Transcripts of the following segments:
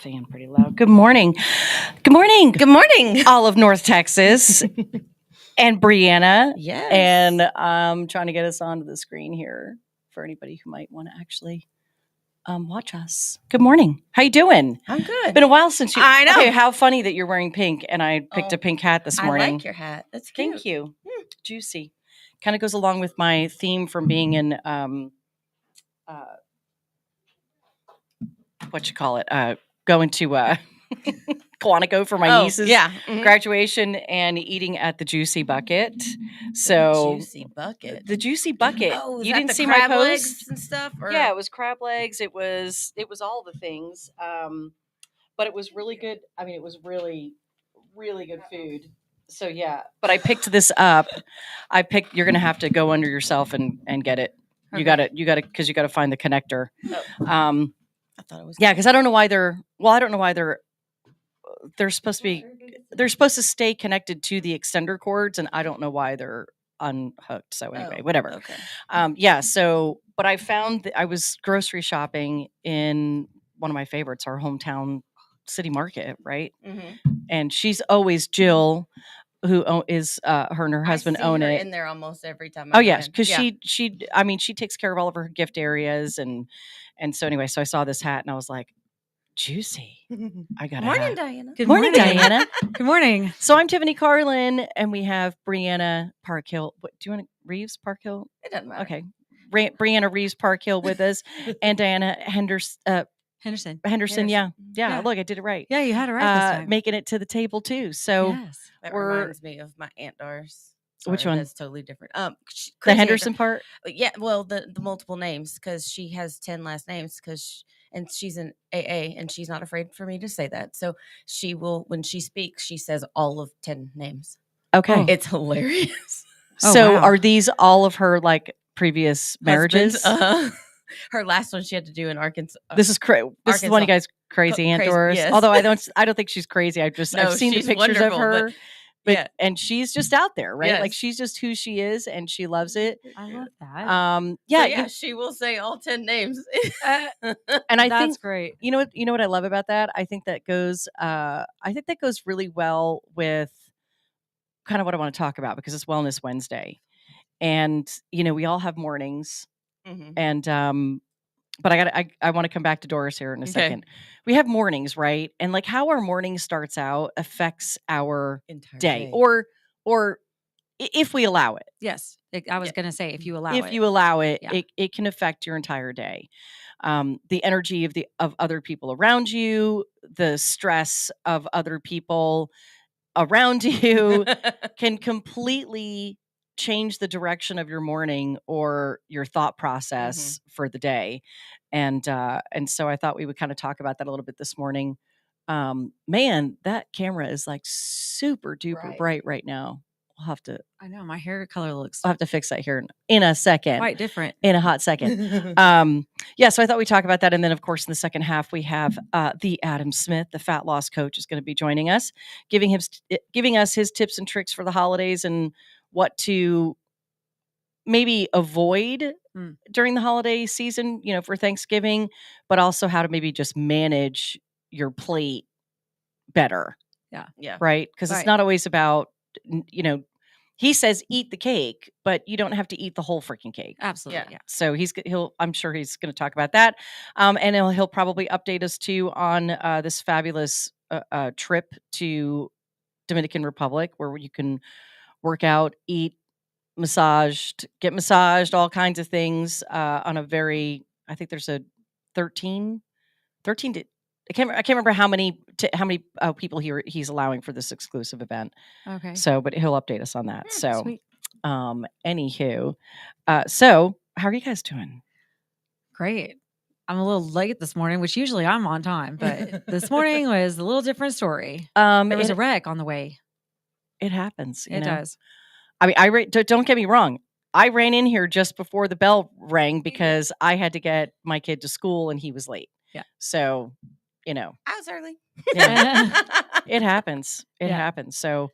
fan pretty loud. Good morning. Good morning. Good morning. All of North Texas and Brianna. Yes. And I'm trying to get us onto the screen here for anybody who might want to actually watch us. Good morning. How you doing? I'm good. Been a while since you. I know. Okay, how funny that you're wearing pink and I picked a pink hat this morning. I like your hat. That's cute. Thank you. Juicy. Kind of goes along with my theme from being in what you call it? Going to Quantico for my niece's graduation and eating at the Juicy Bucket. So Juicy Bucket. The Juicy Bucket. Oh, you didn't see crab my post legs and stuff? Or? Yeah, it was crab legs. It was all the things. But it was really good. I mean, it was really, really good food. So yeah, but I picked this up. You're going to have to go under yourself and get it. Okay. You got to, because you got to find the connector. Oh. I thought it was. Yeah, because I don't know why they're supposed to stay connected to the extender cords, and I don't know why they're unhooked. So anyway, whatever. Okay. Yeah. So, but I found that I was grocery shopping in one of my favorites, our hometown city market, right? Mm-hmm. And she's always Jill, who is her and her husband own it. In there almost every time. Oh yes, because she takes care of all of her gift areas, and so anyway, so I saw this hat and I was like, juicy. I got Morning, Diana. Good morning, Diana. Good morning. So I'm Tiffany Carlin, and we have Brianna Parkhill. What do you want? Reeves Parkhill? It doesn't matter. Okay, Brianna Reeves Parkhill with us, and Diana Henderson. Henderson. Yeah. Look, I did it right. Yeah, you had it right this time. Making it to the table too. So yes. That reminds me of my Aunt Doris. Sorry, which one? That's totally different. The Henderson part. Yeah. Well, the multiple names, because she has 10 last names and she's an AA and she's not afraid for me to say that. So she will, when she speaks, she says all of 10 names. Okay. It's hilarious. So wow. Are these all of her like previous marriages? Her last one she had to do in Arkansas. This is This is one of you guys crazy Aunt Doris. Yes. Although I don't think she's crazy. I've seen the pictures of her. But yeah. And she's just out there, right? Yes. Like she's just who she is and she loves it. I love that. Yeah, she will say all 10 names. And I that's think great. You know what I love about that? I think that goes really well with kind of what I want to talk about, because it's Wellness Wednesday. And we all have mornings. Mm-hmm. And but I want to come back to Doris here in a second. We have mornings, right? And like how our morning starts out affects our entire day. Or if we allow it. Yes. I was going to say, if you allow it, it can affect your entire day. The energy of other people around you, the stress of other people around you can completely change the direction of your morning or your thought process for the day. And so I thought we would kind of talk about that a little bit this morning. Man, that camera is like super duper bright right now. We'll have to. I know my hair color looks. I'll have to fix that here in a second. Quite different. In a hot second. So I thought we'd talk about that. And then, of course, in the second half, we have the Adam Smith, the fat loss coach, is going to be joining us, giving us his tips and tricks for the holidays and what to maybe avoid during the holiday season, for Thanksgiving, but also how to maybe just manage your plate better. Yeah. Right? Because it's not always about, he says eat the cake, but you don't have to eat the whole freaking cake. Absolutely. Yeah. So I'm sure he's going to talk about that. And he'll probably update us too on this fabulous trip to Dominican Republic, where you can work out, eat, get massaged, all kinds of things on a very, I think there's a 13 to, I can't remember how many people he's allowing for this exclusive event. Okay. So, but he'll update us on that. So, sweet. Anywho, so how are you guys doing? Great. I'm a little late this morning, which usually I'm on time, but this morning was a little different story. There was a wreck on the way. It happens. It does. I mean, don't get me wrong. I ran in here just before the bell rang because I had to get my kid to school and he was late. Yeah. So, I was early. Yeah. It happens. It happens. So,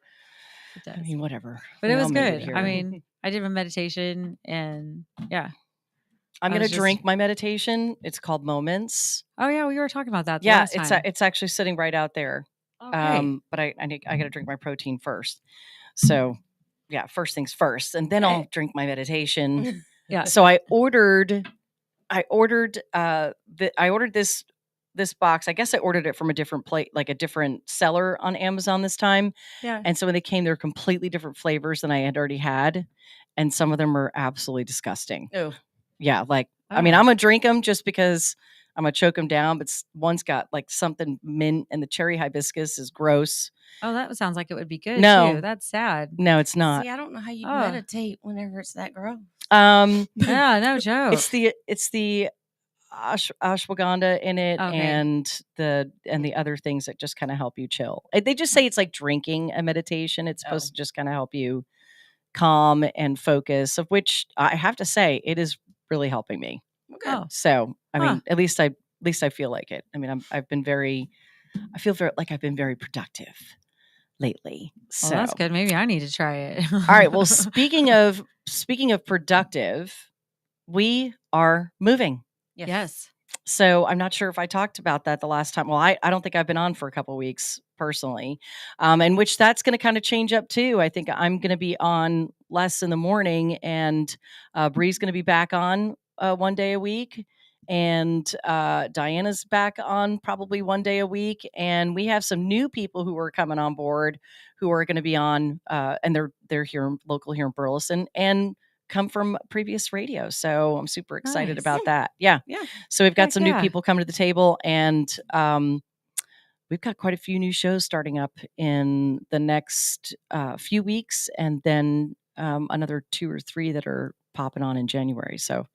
it does. I mean, whatever. But it was good. I mean, I did my meditation and I'm going to drink my meditation. It's called Moments. Oh yeah, we were talking about that last time. It's actually sitting right out there. Okay. But I got to drink my protein first. So yeah, first things first, and then I'll drink my meditation. Yeah. So I ordered this box. I guess I ordered it from a different like a different seller on Amazon this time. Yeah. And so when they came, they're completely different flavors than I had already had. And some of them are absolutely disgusting. Oh. Yeah. Like, I mean, I'm going to drink them just because I'm going to choke them down. But one's got like something mint and the cherry hibiscus is gross. Oh, that sounds like it would be good No. too. That's sad. No, it's not. See, I don't know how you meditate whenever it's that gross. Yeah, no joke. It's the ashwagandha in it and the other things that just kind of help you chill. They just say it's like drinking a meditation. It's supposed to just kind of help you calm and focus, of which I have to say it is really helping me. Okay. So, I mean, at least I feel like it. I mean, I feel like I've been very productive lately. So well, that's good. Maybe I need to try it. All right. Well, speaking of productive, we are moving. Yes. So I'm not sure if I talked about that the last time. Well, I don't think I've been on for a couple of weeks personally, in which that's going to kind of change up too. I think I'm going to be on less in the morning, and Bri's going to be back on one day a week, and Diana's back on probably one day a week, and we have some new people who are coming on board who are going to be on, and they're here local here in Burleson, and come from previous radio. So I'm super excited about that. Yeah. So we've got some new people coming to the table, and we've got quite a few new shows starting up in the next few weeks, and then another 2 or 3 that are popping on in January. So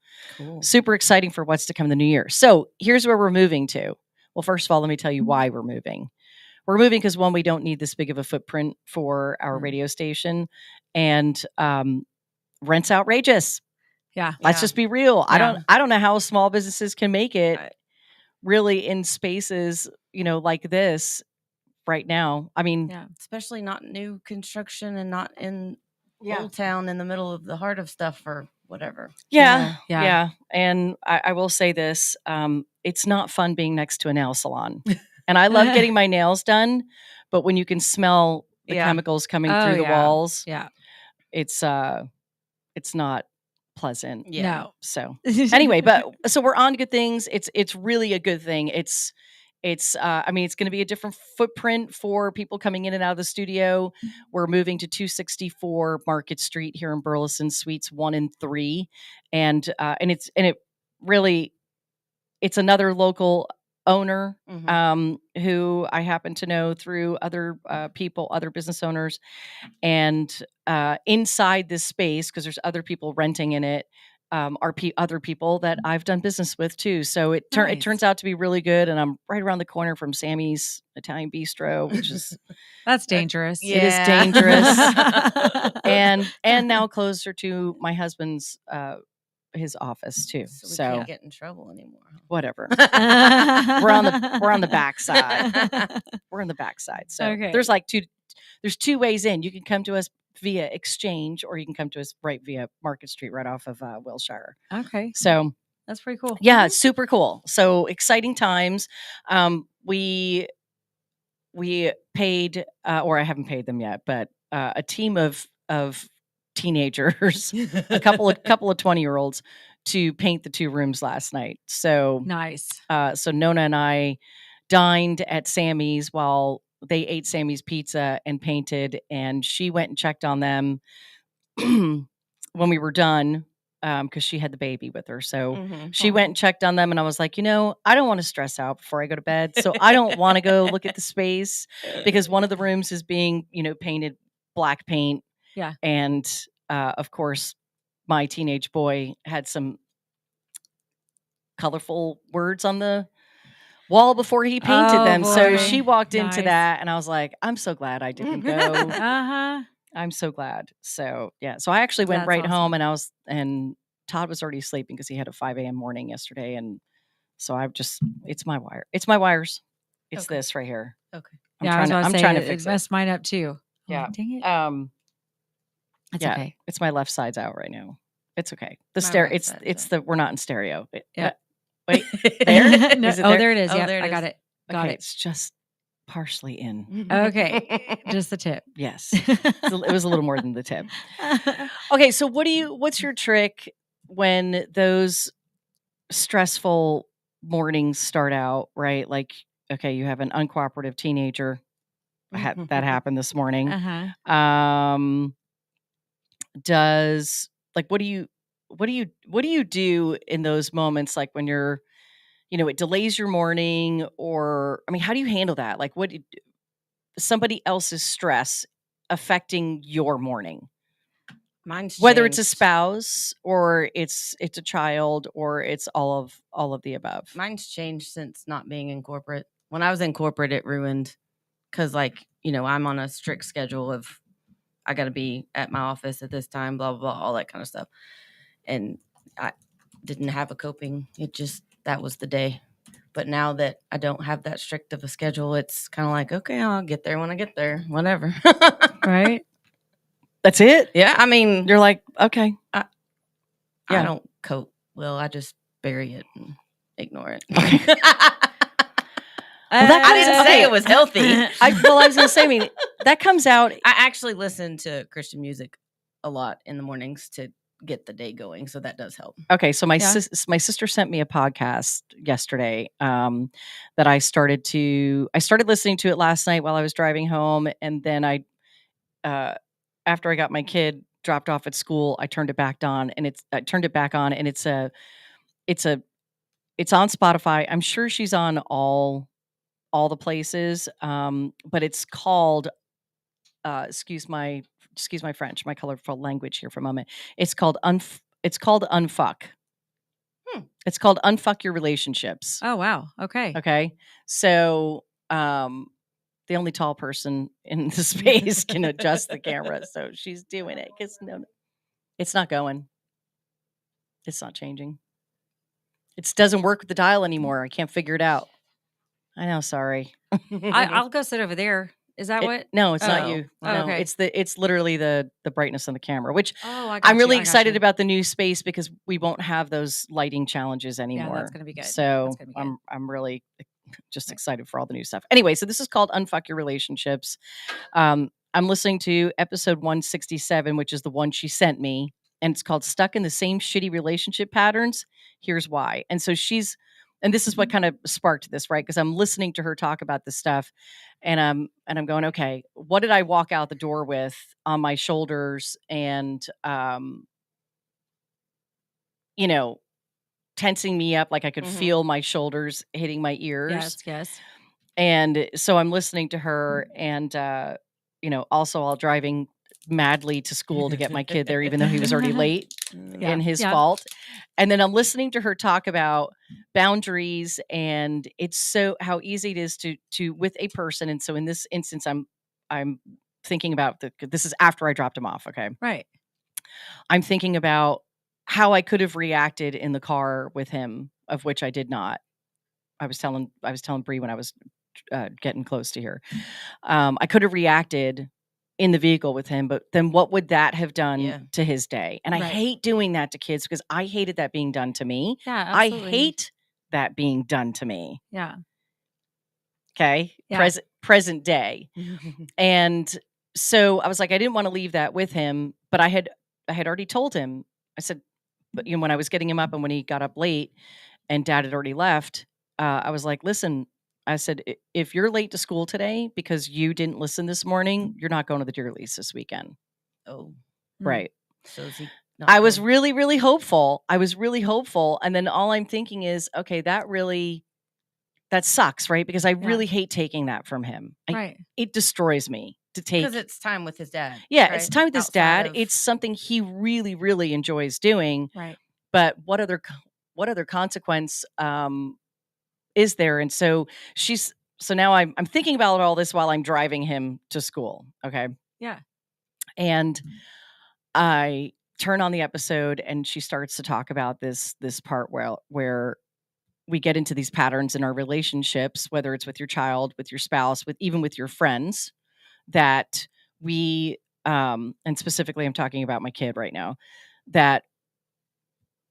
super exciting for what's to come in the new year. So here's where we're moving to. Well, first of all, let me tell you why we're moving. We're moving because, one, we don't need this big of a footprint for our radio station, and rent's outrageous. Yeah. Let's just be real. Yeah. I don't know how small businesses can make it really in spaces, like this right now. I mean, especially not new construction and not in Old Town in the middle of the heart of stuff or whatever. Yeah. And I will say this, it's not fun being next to a nail salon. And I love getting my nails done, but when you can smell the chemicals coming through the walls, it's not pleasant. Yeah. No. So anyway, so we're on good things. It's really a good thing. It's I mean, it's going to be a different footprint for people coming in and out of the studio. We're moving to 264 Market Street here in Burleson, Suites 1 and 3. And it's another local owner, who I happen to know through other people, other business owners. And inside this space, because there's other people renting in it, are other people that I've done business with too. So it turns out to be really good. And I'm right around the corner from Sammy's Italian Bistro, which is that's dangerous. It is dangerous. and now closer to my husband's his office too. So we can't get in trouble anymore. Whatever. we're on the backside. We're on the backside. So there's 2 ways in. You can come to us via Exchange, or you can come to us right via Market Street, right off of Wilshire. Okay. So that's pretty cool. Yeah, it's super cool. So exciting times. We paid, or I haven't paid them yet, but a team of teenagers, a couple of 20-year-olds, to paint the 2 rooms last night. So nice. So Nona and I dined at Sammy's while they ate Sammy's pizza and painted, and she went and checked on them when we were done, because she had the baby with her. So she went and checked on them, and I was like, I don't want to stress out before I go to bed. So I don't want to go look at the space, because one of the rooms is being, painted black paint. Yeah. And of course, my teenage boy had some colorful words on the wall before he painted them. Boy. So she walked into that, and I was like, I'm so glad I didn't go. I'm so glad. So yeah. So I actually went right home, and Todd was already sleeping because he had a 5 a.m. morning yesterday. And so it's my wire. It's my wires. It's this right here. Okay. I'm trying to fix it. Messed mine up too. Yeah. Dang it. That's okay. It's my left side's out right now. It's okay. We're not in stereo. Yeah. Wait, there? No, Is it oh, there? there it is. Oh, Yeah, there it I got is. it. Got Okay, it. it's just partially in. Okay, just the tip. Yes. It was a little more than the tip. Okay, so what's your trick when those stressful mornings start out, right? Like, okay, you have an uncooperative teenager. That happened this morning. Does like what do you do in those moments, like when you're, it delays your morning, or I mean, how do you handle that? Like somebody else's stress affecting your morning? Mine's Whether it's a changed. spouse or it's a child or it's all of the above. Mine's changed since not being in corporate. When I was in corporate, it ruined because, like, I'm on a strict schedule of I got to be at my office at this time, blah, blah, blah, all that kind of stuff. And I didn't have a coping. That was the day. But now that I don't have that strict of a schedule, it's kind of like, okay, I'll get there when I get there, whatever. Right? That's it? Yeah, I mean, You're like, okay. I don't cope. Well, I just bury it and ignore it. Okay. I didn't say it was healthy. I was going to say, I mean, that comes out. I actually listen to Christian music a lot in the mornings to get the day going, so that does help. Okay, so my sister sent me a podcast yesterday that I started listening to it last night while I was driving home, and then after I got my kid dropped off at school, I turned it back on, and it's on Spotify. I'm sure she's on all the places, but it's called excuse my French, my colorful language here for a moment. It's called Unfuck. It's called Unfuck Your Relationships. Oh, wow. Okay. Okay. So the only tall person in the space can adjust the camera. So she's doing it because no, it's not going. It's not changing. It doesn't work with the dial anymore. I can't figure it out. I know. Sorry. I'll go sit over there. Is that what? No, it's not you. Oh, No, okay. it's literally the brightness on the camera, which I I'm really excited about the new space because we won't have those lighting challenges anymore. Yeah, that's going to be good. So I'm really just excited for all the new stuff. Anyway, so this is called Unfuck Your Relationships. I'm listening to episode 167, which is the one she sent me, and it's called Stuck in the Same Shitty Relationship Patterns. Here's why. And so and this is what kind of sparked this, right? Because I'm listening to her talk about this stuff, and I'm going, okay, what did I walk out the door with on my shoulders, and tensing me up, like I could feel my shoulders hitting my ears. Yes. And so I'm listening to her, and also while driving madly to school to get my kid there, even though he was already late and his fault. And then I'm listening to her talk about boundaries, and it's so how easy it is to with a person. And so in this instance, I'm thinking about this is after I dropped him off. Okay. Right. I'm thinking about how I could have reacted in the car with him, of which I did not. I was telling Bri when I was getting close to here. I could have reacted in the vehicle with him, but then what would that have done to his day? And I hate doing that to kids because I hated that being done to me. Yeah, absolutely. I hate that being done to me. Yeah. Okay. Yeah. Present day. And so I was like, I didn't want to leave that with him, but I had already told him. I said, but when I was getting him up and when he got up late and Dad had already left, I was like, listen, I said, if you're late to school today because you didn't listen this morning, you're not going to the deer release this weekend. Oh, right. So is he? I was really, really hopeful. And then all I'm thinking is, okay, that sucks, right? Because I really hate taking that from him. It destroys me to take. Because it's time with his dad. Yeah, right? It's time with his dad. It's something he really, really enjoys doing. Right. But what other consequence is there? And so now I'm thinking about all this while I'm driving him to school. Okay. Yeah. And I turn on the episode and she starts to talk about this part where we get into these patterns in our relationships, whether it's with your child, with your spouse, even with your friends, that we and specifically I'm talking about my kid right now, that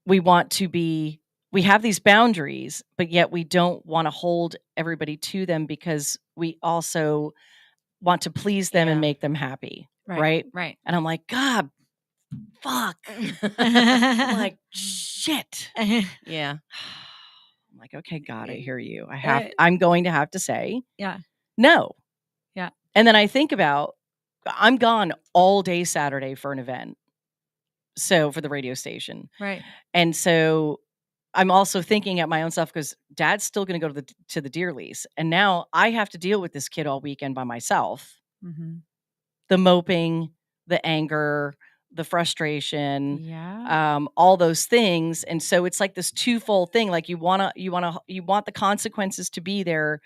we have these boundaries, but yet we don't want to hold everybody to them because we also want to please them and make them happy. Right. And I'm like, God, fuck. I'm like, shit. Yeah. I'm like, okay, God, I hear you. I'm going to have to say, no. Yeah. And then I think about, I'm gone all day Saturday for an event. So for the radio station. Right. And so I'm also thinking at my own self because Dad's still going to go to the deer lease. And now I have to deal with this kid all weekend by myself. Mm-hmm. The moping, the anger, the frustration, Yeah. all those things. And so it's like this twofold thing. Like you want the consequences to be there,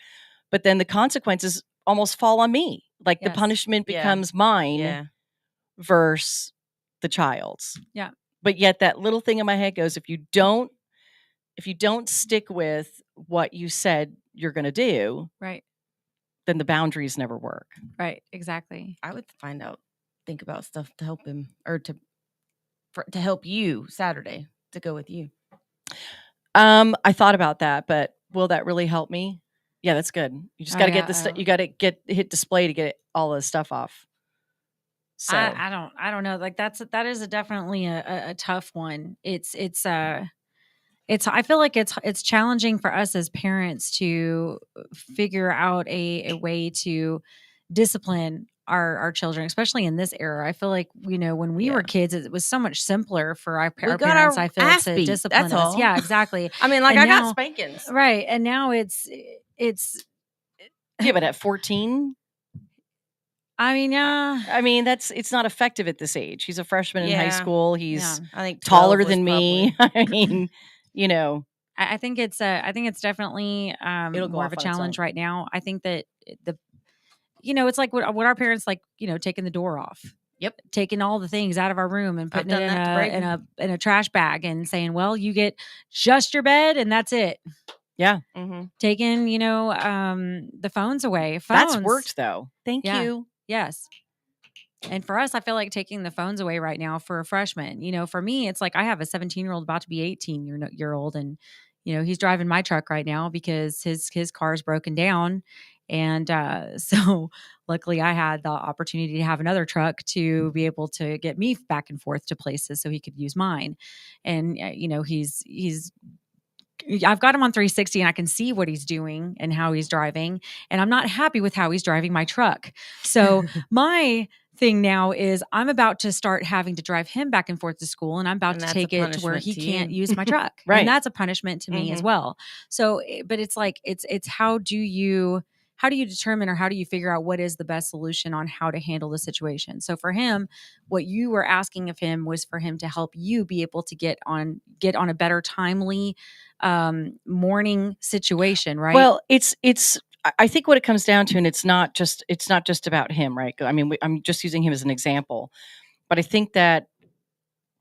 but then the consequences almost fall on me. Like the punishment becomes mine versus the child's. Yeah. But yet that little thing in my head goes, if you don't stick with what you said you're going to do, right, then the boundaries never work. Right. Exactly. I would think about stuff to help him or to help you Saturday to go with you. I thought about that, but will that really help me? Yeah, that's good. You just got to get this. You got to hit display to get all the stuff off. So I don't know. Like that is definitely a tough one. I feel like it's challenging for us as parents to figure out a way to discipline our children, especially in this era. I feel like, when we were kids, it was so much simpler for our parents, I feel, to discipline us. All. Yeah, exactly. I mean, like, I got spankings. Right. And now it's yeah, but at 14, I mean, yeah. I mean, it's not effective at this age. He's a freshman in high school. He's I think taller than me. I mean, I think it's definitely more of a challenge right now. I think that it's like what our parents like, taking the door off. Yep. Taking all the things out of our room and putting it in a trash bag and saying, well, you get just your bed and that's it. Yeah. Mm-hmm. Taking, the phones away. That's worked though. Thank you. Yes. And for us, I feel like taking the phones away right now for a freshman, for me, it's like I have a 17-year-old about to be 18-year-old and, he's driving my truck right now because his car's broken down. And so luckily I had the opportunity to have another truck to be able to get me back and forth to places so he could use mine. And, I've got him on 360 and I can see what he's doing and how he's driving. And I'm not happy with how he's driving my truck. So my thing now is I'm about to start having to drive him back and forth to school, and I'm about to take it to where he can't use my truck. Right. And that's a punishment to me as well. So, but it's like, it's how do you determine or how do you figure out what is the best solution on how to handle the situation? So for him, what you were asking of him was for him to help you be able to get on a better timely morning situation, right? Well, I think what it comes down to, and it's not just about him, right? I mean, I'm just using him as an example, but I think that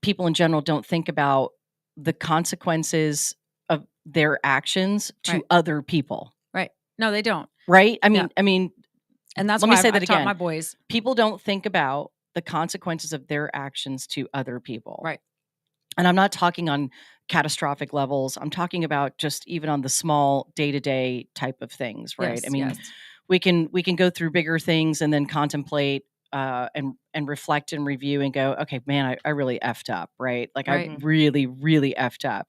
people in general don't think about the consequences of their actions to other people. Right. No, they don't. Right. I mean, and that's let why me say I've that taught again. my boys. People don't think about the consequences of their actions to other people. Right. And I'm not talking on catastrophic levels. I'm talking about just even on the small day-to-day type of things, right? Yes, I mean, we can go through bigger things and then contemplate and reflect and review and go, okay, man, I really effed up, right? Like I really, really effed up.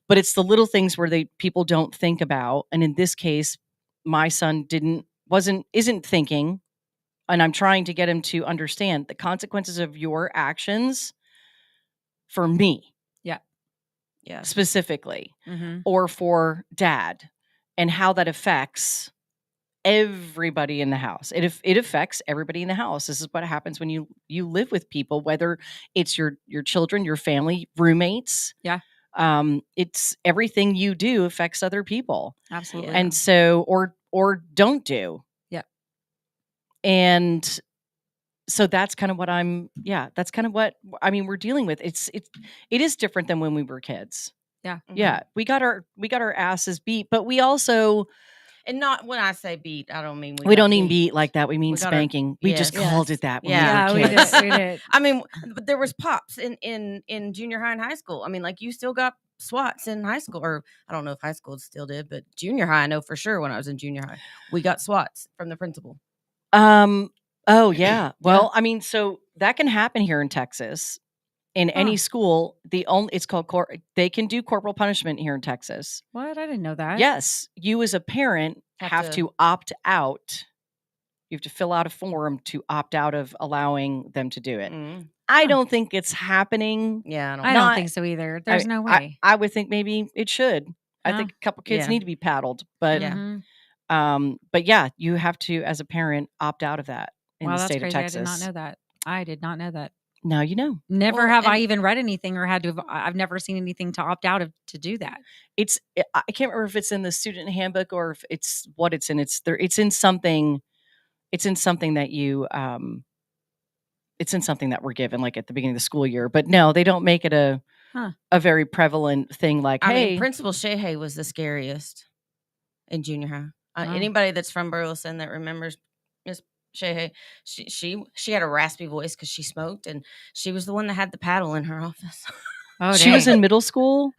But it's the little things where people don't think about. And in this case, my son isn't thinking, and I'm trying to get him to understand the consequences of your actions for me. Yeah. Specifically, or for Dad, and how that affects everybody in the house. It affects everybody in the house. This is what happens when you live with people, whether it's your children, your family, roommates. Yeah. It's everything you do affects other people. Absolutely. And so, or don't do. Yeah. And so that's kind of what that's kind of what, I mean, we're dealing with. It is different than when we were kids. Yeah. Yeah. We got our asses beat, but we also, And not when I say beat, I don't mean We got don't mean beat like that. We mean We got our- spanking. We just yes. called it that when Yeah. we Yeah, were kids. we did. I mean, but there was pops in junior high and high school. I mean, like you still got SWATs in high school, or I don't know if high school still did, but junior high, I know for sure when I was in junior high, we got SWATs from the principal. Oh yeah. Well, I mean, so that can happen here in Texas. In any school, it's called they can do corporal punishment here in Texas. What? I didn't know that. Yes, you as a parent have to opt out. You have to fill out a form to opt out of allowing them to do it. I don't think it's happening. Yeah, I don't think so either. There's no way. I would think maybe it should. I think a couple kids need to be paddled, but but yeah, you have to, as a parent, opt out of that in the state of Texas. I did not know that. I did not know that. Now you know. Never have I even read anything or had to. I've never seen anything to opt out of to do that. I can't remember if it's in the student handbook or if it's what it's in. It's there. It's in something. It's in something that you. It's in something that we're given like at the beginning of the school year. But no, they don't make it a very prevalent thing. Like, I hey, mean, Principal Shehay was the scariest in junior high. Anybody that's from Burleson that remembers Miss Shehay, she had a raspy voice because she smoked, and she was the one that had the paddle in her office. Oh, she was in middle school.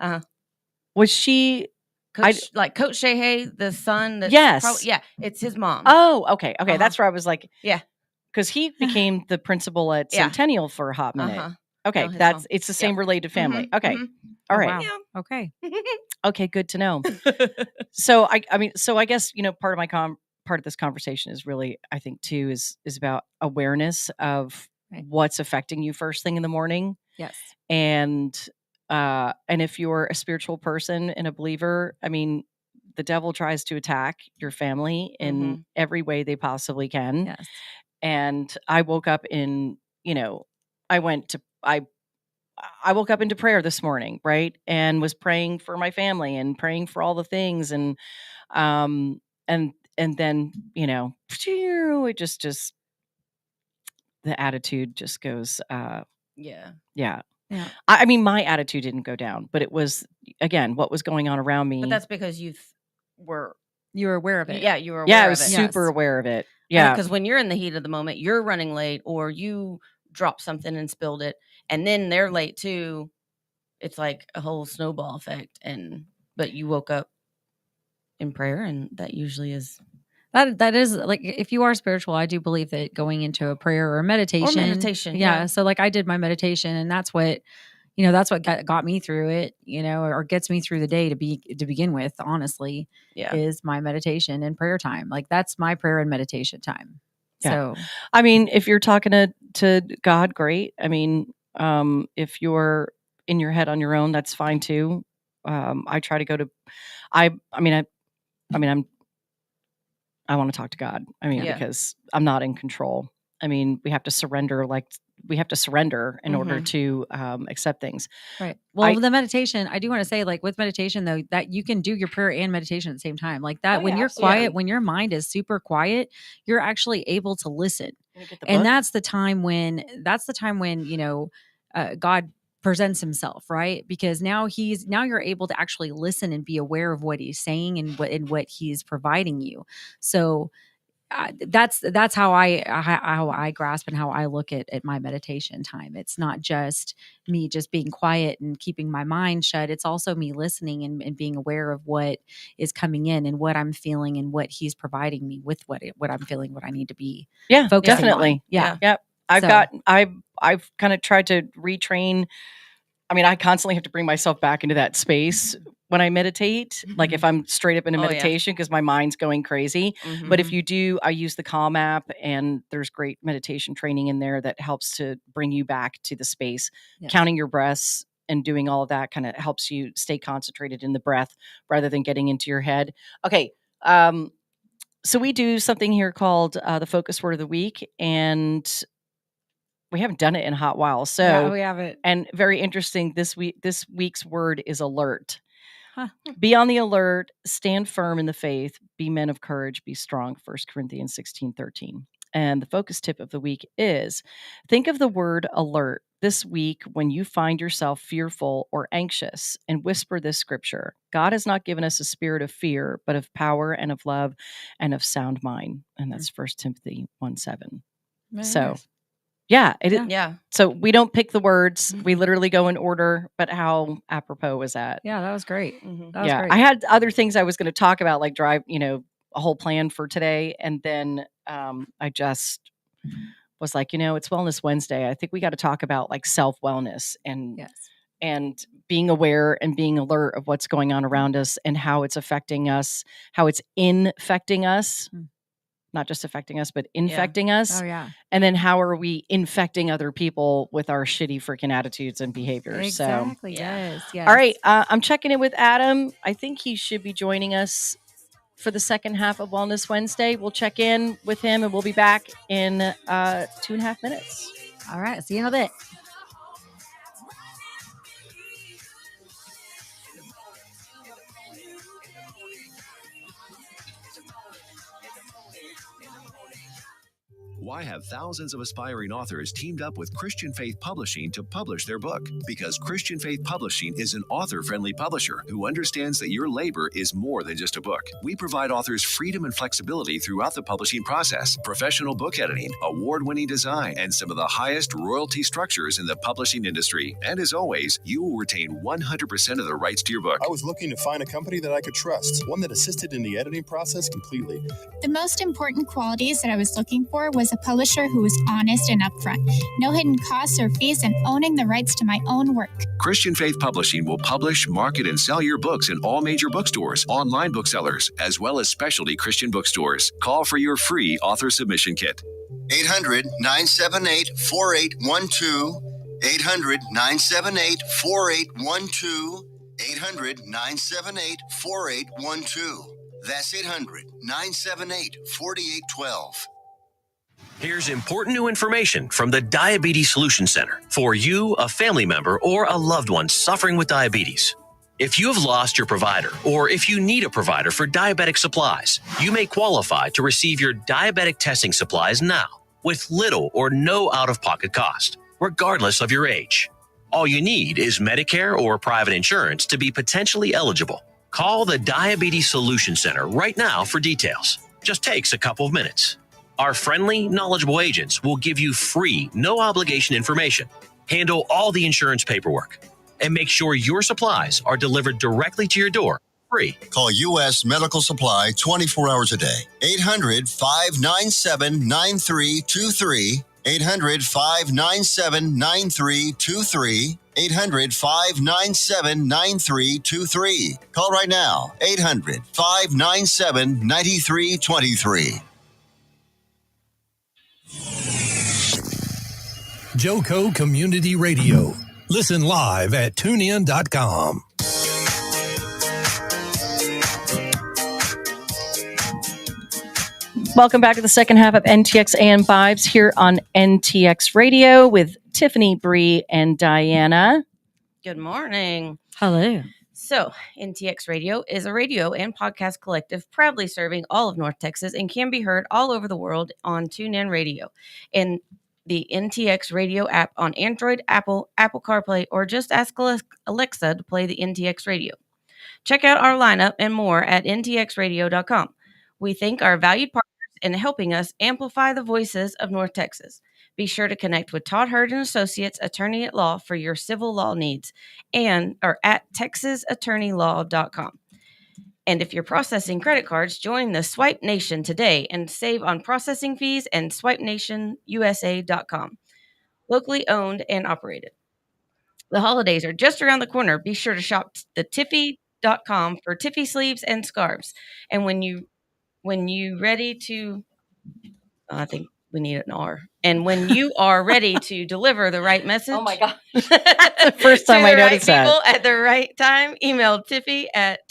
Was she Coach Shehay, the son? That's yes, it's his mom. Oh, okay, that's where I was like, yeah, because he became the principal at Centennial for a hot minute. Okay, no, it's the same related family. Okay, all right, wow. Okay, okay, good to know. So I guess part of this conversation is really, I think too, is about awareness of what's affecting you first thing in the morning. Yes, and if you're a spiritual person and a believer, I mean, the devil tries to attack your family in every way they possibly can. Yes. And I woke up I woke up into prayer this morning, right? And was praying for my family and praying for all the things. And then, it just the attitude just goes, yeah. I mean, my attitude didn't go down, but it was, again, what was going on around me. But that's because you were aware of it. Yeah, you were aware of it. I was super aware of it. Yeah. Because when you're in the heat of the moment, you're running late or you dropped something and spilled it, and then they're late too. It's like a whole snowball effect. But you woke up in prayer, and that usually is... That is like, if you are spiritual, I do believe that going into a prayer or meditation. Yeah. So like I did my meditation, and that's what, that's what got me through it, or gets me through the day to begin with, honestly, is my meditation and prayer time. Like that's my prayer and meditation time. Yeah. So, I mean, if you're talking to God, great. I mean, if you're in your head on your own, that's fine too. I try to go to, I want to talk to God. I mean, because I'm not in control. I mean, we have to surrender in order to accept things. Right. Well, the meditation, I do want to say, like with meditation though, that you can do your prayer and meditation at the same time. Like that, when you're quiet, when your mind is super quiet, you're actually able to listen. And that's the time when, God presents himself, right? Because now you're able to actually listen and be aware of what he's saying and what he's providing you. So that's how I grasp and how I look at my meditation time. It's not just me just being quiet and keeping my mind shut. It's also me listening and being aware of what is coming in and what I'm feeling and what he's providing me with what I'm feeling, what I need to be. Yeah, focusing definitely. on. Yeah. Yep. I've kind of tried to retrain. I mean, I constantly have to bring myself back into that space when I meditate, like if I'm straight up in a meditation, because my mind's going crazy. But if you do, I use the Calm app, and there's great meditation training in there that helps to bring you back to the space. Yes. Counting your breaths and doing all of that kind of helps you stay concentrated in the breath rather than getting into your head. Okay. So we do something here called the Focus Word of the Week, and we haven't done it in a hot while. So yeah, we haven't. And very interesting, this week's word is alert. Be on the alert, stand firm in the faith, be men of courage, be strong, 1 Corinthians 16:13. And the focus tip of the week is, think of the word alert this week when you find yourself fearful or anxious and whisper this scripture. God has not given us a spirit of fear, but of power and of love and of sound mind. And that's 1 Timothy 1:7. So Nice. yeah, Yeah. so we don't pick the words. We literally go in order, but how apropos was that? Yeah, that was great. Mhm. That was great. I had other things I was going to talk about, like drive, a whole plan for today. And then I just was like, it's Wellness Wednesday. I think we got to talk about like self-wellness and Yes. and being aware and being alert of what's going on around us and how it's affecting us, how it's infecting us, not just affecting us, but infecting us. Oh, yeah. And then how are we infecting other people with our shitty freaking attitudes and behaviors? Exactly. Yeah. Yes. Yes. All right. I'm checking in with Adam. I think he should be joining us for the second half of Wellness Wednesday. We'll check in with him and we'll be back in 2.5 minutes. All right. See you in a bit. Why have thousands of aspiring authors teamed up with Christian Faith Publishing to publish their book? Because Christian Faith Publishing is an author-friendly publisher who understands that your labor is more than just a book. We provide authors freedom and flexibility throughout the publishing process, professional book editing, award-winning design, and some of the highest royalty structures in the publishing industry. And as always, you will retain 100% of the rights to your book. I was looking to find a company that I could trust, one that assisted in the editing process completely. The most important qualities that I was looking for was a publisher who was honest and upfront, no hidden costs or fees, and owning the rights to my own work. Christian Faith Publishing will publish, market, and sell your books in all major bookstores, online booksellers, as well as specialty Christian bookstores. Call for your free author submission kit. 800-978-4812. 800-978-4812. 800-978-4812. That's 800-978-4812. Here's important new information from the Diabetes Solution Center for you, a family member, or a loved one suffering with diabetes. If you have lost your provider, or if you need a provider for diabetic supplies, you may qualify to receive your diabetic testing supplies now with little or no out-of-pocket cost, regardless of your age. All you need is Medicare or private insurance to be potentially eligible. Call the Diabetes Solution Center right now for details. Just takes a couple of minutes. Our friendly, knowledgeable agents will give you free, no-obligation information, handle all the insurance paperwork, and make sure your supplies are delivered directly to your door free. Call U.S. Medical Supply 24 hours a day. 800-597-9323. 800-597-9323. 800-597-9323. Call right now. 800-597-9323. Joco Community Radio. Listen live at tunein.com. Welcome back to the second half of NTX and Vibes here on NTX Radio with Tiffany, Bri, and Diana. Good morning. Hello. So, NTX Radio is a radio and podcast collective proudly serving all of North Texas and can be heard all over the world on TuneIn Radio and the NTX Radio app on Android, Apple CarPlay, or just ask Alexa to play the NTX Radio. Check out our lineup and more at ntxradio.com. We thank our valued partners in helping us amplify the voices of North Texas. Be sure to connect with Todd Hurd and Associates, attorney at law, for your civil law needs, or at texasattorneylaw.com. And if you're processing credit cards, join the Swipe Nation today and save on processing fees and swipenationusa.com. Locally owned and operated. The holidays are just around the corner. Be sure to shop the Tiffy.com for Tiffy sleeves and scarves. And when you ready to, I think we need an R. And when you are ready to deliver the right message. Oh my gosh. That's the first time I noticed that. At the right time, email Tiffany at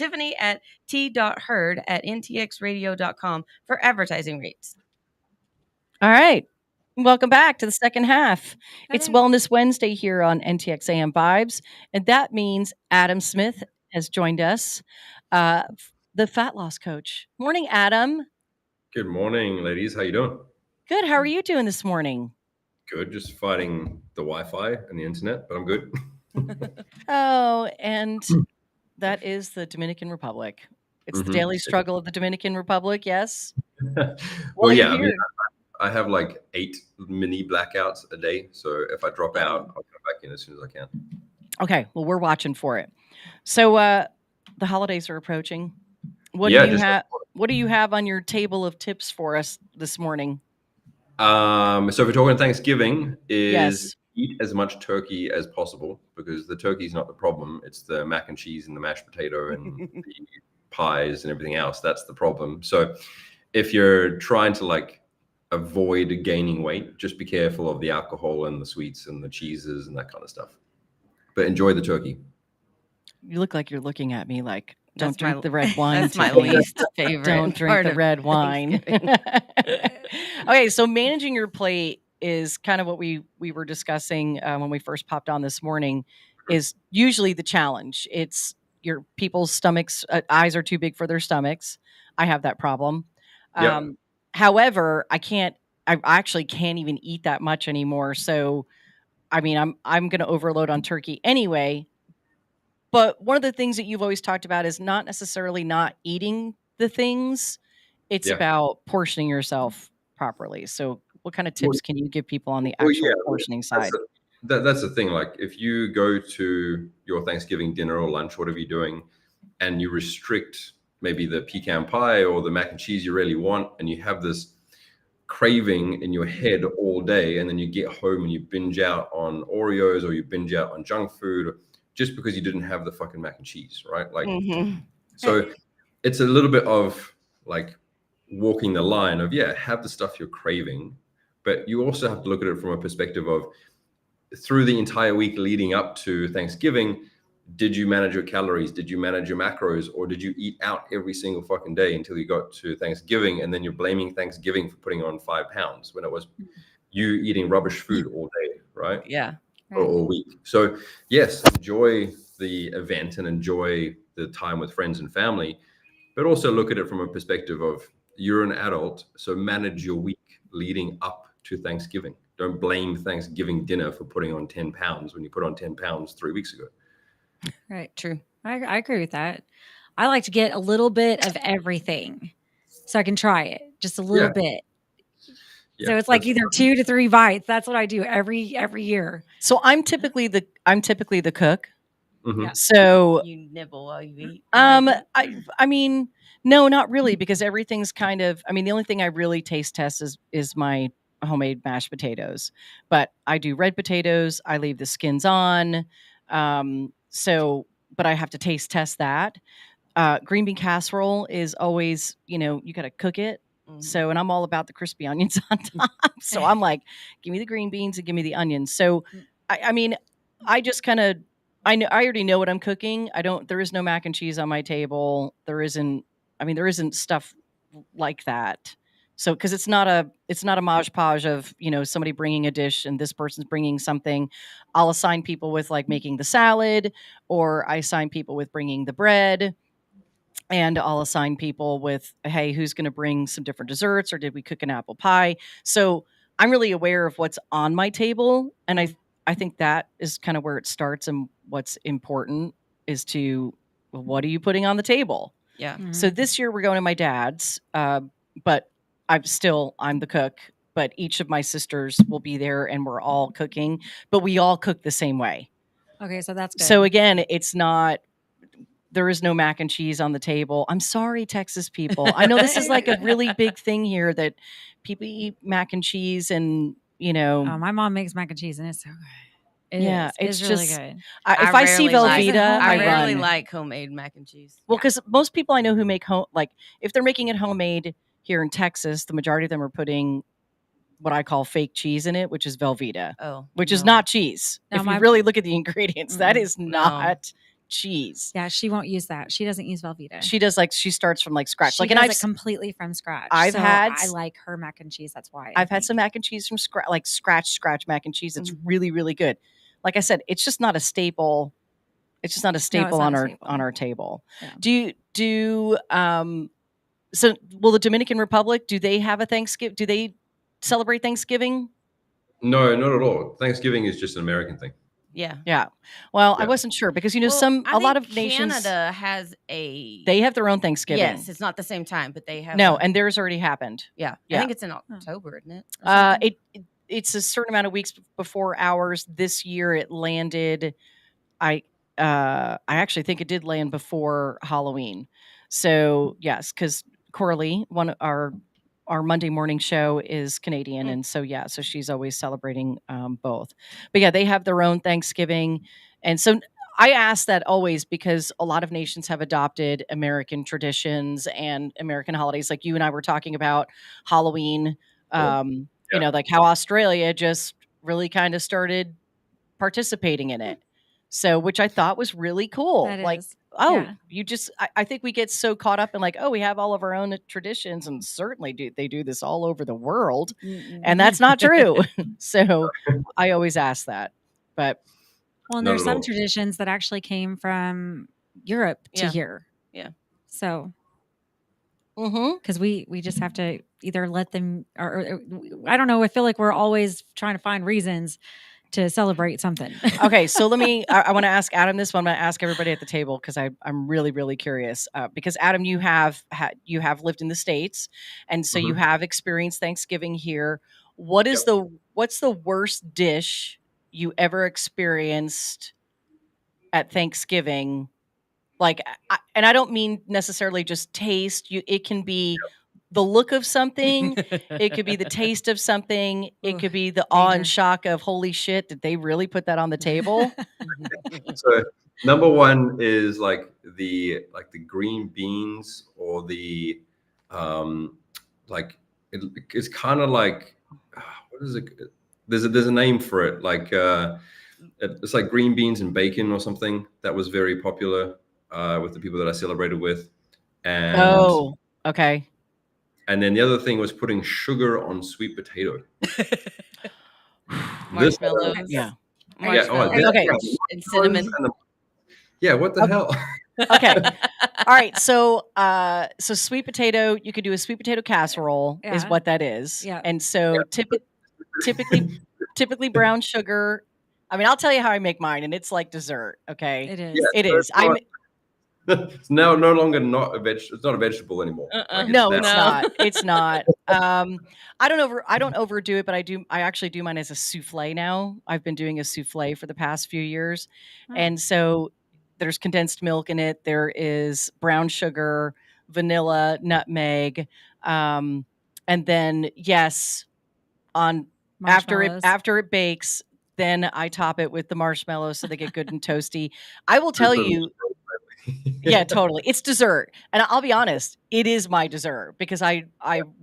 t.hurd@ntxradio.com for advertising rates. All right. Welcome back to the second half. It's Hello. Wellness Wednesday here on NTX AM Vibes. And that means Adam Smith has joined us, the fat loss coach. Morning, Adam. Good morning, ladies. How you doing? Good. How are you doing this morning? good, just fighting the Wi-Fi and the internet, but I'm good. Oh, and that is the Dominican Republic. It's the daily struggle of the Dominican Republic, yes? Well, Well, yeah, you're I mean, here. I have like 8 mini blackouts a day, so if I drop out, Oh. I'll come back in as soon as I can. Okay, well, we're watching for it. So, the holidays are approaching. What Yeah, do you just have? What do you have on your table of tips for us this morning? so if we're talking Thanksgiving, is Yes. eat as much turkey as possible, because the turkey is not the problem. It's the mac and cheese and the mashed potato and the pies and everything else. That's the problem. So if you're trying to like avoid gaining weight, just be careful of the alcohol and the sweets and the cheeses and that kind of stuff. But enjoy the turkey. You look like you're looking at me like, don't That's my- drink the red wine. That's my today. least favorite. Don't drink part the of red wine. Okay, so managing your plate is kind of what we were discussing when we first popped on this morning. Is usually the challenge. It's your people's stomachs, eyes are too big for their stomachs. I have that problem. Yep. However, I actually can't even eat that much anymore. So, I mean, I'm going to overload on turkey anyway. But one of the things that you've always talked about is not necessarily not eating the things. It's Yeah. about portioning yourself properly. So what kind of tips can you give people on the Well, actual yeah, portioning side? That's the thing. Like, if you go to your Thanksgiving dinner or lunch, whatever you're doing, and you restrict maybe the pecan pie or the mac and cheese you really want, and you have this craving in your head all day, and then you get home and you binge out on Oreos or you binge out on junk food just because you didn't have the fucking mac and cheese, right? Like, so it's a little bit of like walking the line of, yeah, have the stuff you're craving, but you also have to look at it from a perspective of, through the entire week leading up to Thanksgiving, did you manage your calories? Did you manage your macros? Or did you eat out every single fucking day until you got to Thanksgiving? And then you're blaming Thanksgiving for putting on 5 pounds when it was you eating rubbish food all day, right? Yeah. Or all week. So yes, enjoy the event and enjoy the time with friends and family, but also look at it from a perspective of, you're an adult, so manage your week leading up to Thanksgiving. Don't blame Thanksgiving dinner for putting on 10 pounds when you put on 10 pounds 3 weeks ago. Right. True. I agree with that. I like to get a little bit of everything so I can try it just a little bit. Yeah, So it's like either 2 to 3 bites. That's what I do every year. So I'm typically the cook. Mhm. Yeah. So You nibble while you eat. I mean, no, not really, because everything's kind of, I mean, the only thing I really taste test is my homemade mashed potatoes. But I do red potatoes. I leave the skins on. But I have to taste test that. Green bean casserole is always, you got to cook it. So, and I'm all about the crispy onions on top. So I'm like, give me the green beans and give me the onions. So, I mean, I just kind of, I already know what I'm cooking. There is no mac and cheese on my table. There isn't stuff like that. So, cause it's not a modge podge of, somebody bringing a dish and this person's bringing something. I'll assign people with like making the salad, or I assign people with bringing the bread. And I'll assign people with, hey, who's going to bring some different desserts, or did we cook an apple pie? So I'm really aware of what's on my table. And I think that is kind of where it starts. And what's important is what are you putting on the table? Yeah. So this year we're going to my dad's, but I'm the cook, but each of my sisters will be there and we're all cooking, but we all cook the same way. Okay, so that's good. So again, there is no mac and cheese on the table. I'm sorry, Texas people. I know this is like a really big thing here that people eat mac and cheese and, my mom makes mac and cheese and it's so good. It's really just good. if I see Velveeta, I I rarely run. like homemade mac and cheese. Well, because most people I know who make if they're making it homemade here in Texas, the majority of them are putting what I call fake cheese in it, which is Velveeta, which is not cheese. No, if you really look at the ingredients, that is No. not cheese. Yeah, she won't use that. She doesn't use Velveeta. She does she starts from scratch. She does it completely from scratch. I like her mac and cheese. That's why I've had some mac and cheese from scratch mac and cheese. It's really, really good. Like I said, it's just not a staple. It's just not a staple on our table. Yeah. So will the Dominican Republic, do they have a Thanksgiving? Do they celebrate Thanksgiving? No, not at all. Thanksgiving is just an American thing. Yeah. Yeah. Well, I Yeah. wasn't sure because Well, I a lot think of nations Canada has a. they have their own Thanksgiving. Yes, it's not the same time, but they have. No, and theirs already happened. Yeah, I Yeah. think it's in October, isn't it? Or something? It's a certain amount of weeks before ours. This year it landed. I actually think it did land before Halloween. So yes, because Coralie, one of our Monday morning show is Canadian, and so yeah, so she's always celebrating both. But yeah, they have their own Thanksgiving, and so I ask that always because a lot of nations have adopted American traditions and American holidays, like you and I were talking about Halloween. You know, like how Australia just really kind of started participating in it. So, which I thought was really cool. That Like, is. oh, Yeah. you just, I think we get so caught up in like, oh, we have all of our own traditions, and certainly they do this all over the world. And that's not true. So I always ask that. But Well, and Not there's at some all. traditions that actually came from Europe to Yeah. here. Yeah. So mhm. because we just have to either let them or I don't know. I feel like we're always trying to find reasons to celebrate something. Okay, so let me. I want to ask Adam this, but I'm going to ask everybody at the table because I'm really really curious. Because Adam, you have lived in the States, and so you Mhm. have experienced Thanksgiving here. What's the worst dish you ever experienced at Thanksgiving? Like, and I don't mean necessarily just taste. It can be the look of something. It could be the taste of something. It Ooh, could be the awe and danger. shock of holy shit, did they really put that on the table? So number one is like the green beans or the like it's kind of like what is it? There's a name for it. Like it's like green beans and bacon or something that was very popular with the people that I celebrated with, and Oh, okay. and then the other thing was putting sugar on sweet potato. Marshmallows. Yeah. Yeah. Oh, Marshmallows. Okay. And cinnamon. Yeah. What the Okay. hell? Okay. All right. So so sweet potato, you could do a sweet potato casserole is Yeah. what that is. Yeah. And so typically brown sugar. I mean, I'll tell you how I make mine, and it's like dessert. Okay. It is. Yeah, It so is. it's now no longer not a it's not a vegetable anymore. Like, No, now- it's not. It's not. I don't overdo it, but I actually do mine as a souffle now. I've been doing a souffle for the past few years. Oh. And so there's condensed milk in it. There is brown sugar, vanilla, nutmeg. And then yes, on Marshmallows. after it bakes, then I top it with the marshmallows so they get good and toasty. I will tell you, yeah, totally. It's dessert. And I'll be honest, it is my dessert because I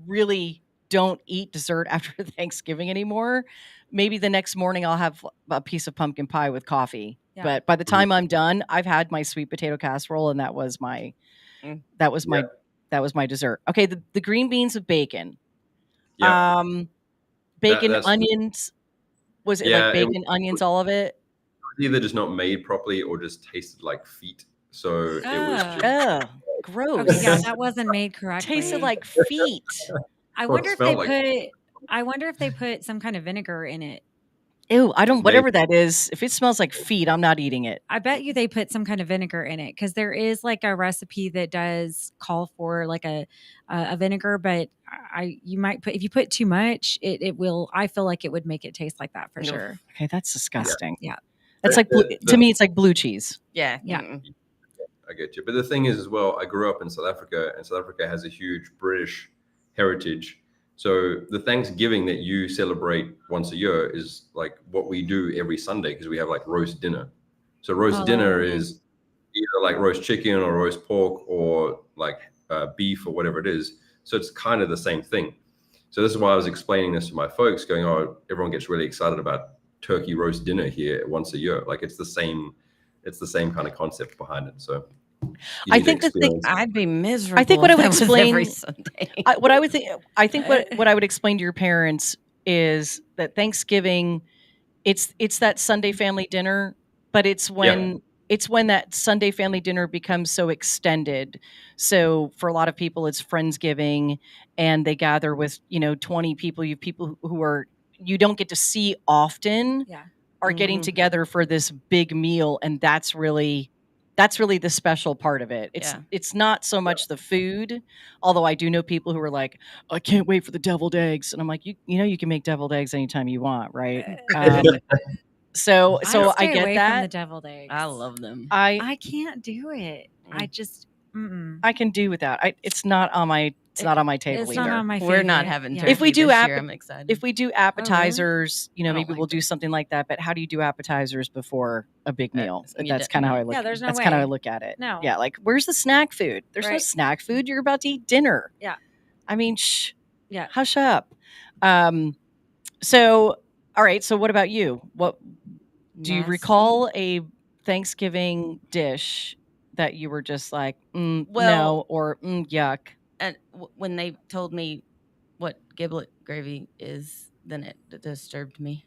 really don't eat dessert after Thanksgiving anymore. Maybe the next morning I'll have a piece of pumpkin pie with coffee. Yeah. But by the time I'm done, I've had my sweet potato casserole and that was my Mm. that was my dessert. Okay, the green beans with bacon. Yeah. Bacon, that's- onions. Was it Yeah, like it bacon, onions, all of it? either just not made properly or just tasted like feet. So it was Oh. just, Ugh, gross. Okay, yeah, that wasn't made correctly. Tasted like feet. I Or wonder it if they smelled like- put. I wonder if they put some kind of vinegar in it. Ew, I don't, Maybe. whatever that is, if it smells like feet, I'm not eating it. I bet you they put some kind of vinegar in it because there is like a recipe that does call for like a vinegar, but you might put if you put too much, it will. I feel like it would make it taste like that for Ugh. sure. Okay, that's disgusting. Yeah. That's like, to me, it's like blue cheese. Yeah. Yeah. Mm-mm. I get you. But the thing is, as well, I grew up in South Africa, and South Africa has a huge British heritage. So the Thanksgiving that you celebrate once a year is like what we do every Sunday because we have like roast dinner. So roast dinner is either like roast chicken or roast pork or like beef or whatever it is. So it's kind of the same thing. So this is why I was explaining this to my folks, going, "Oh, everyone gets really excited about turkey roast dinner here once a year. Like it's the same kind of concept behind it." So you I need to think the thing- experience- I'd be miserable. I think what I if would that was explain- every Sunday. I think what I would explain to your parents is that Thanksgiving, it's that Sunday family dinner, but it's when that Sunday family dinner becomes so extended. So for a lot of people, it's Friendsgiving, and they gather with 20 people. You have people who are you don't get to see often Yeah. are getting Mhm. together for this big meal, and that's really the special part of it. Yeah. It's not so much the food, although I do know people who are like, I can't wait for the deviled eggs, and I'm like, you know, you can make deviled eggs anytime you want, right? So I I stay get away from the that. deviled eggs. I love them. I can't do it. I Mm. just mm-mm. I can do without. It's not on my table It's either. not on my We're not favorite. having Yeah. turkey If we do this year. I'm excited. If we do appetizers, you know, I don't maybe like we'll do something like that. But how do you do appetizers before a big meal? you That's kind of how I look. Yeah, there's no that's kind of how I way. look at it. No. Yeah, like where's the snack food? There's no Right. snack food. You're about to eat dinner. Yeah. I mean, shh. Yeah. Hush up. So, all right. So, what about you? What do you Nasty. recall a Thanksgiving dish that you were just like, no, Well- or yuck? And when they told me what giblet gravy is, then it disturbed me.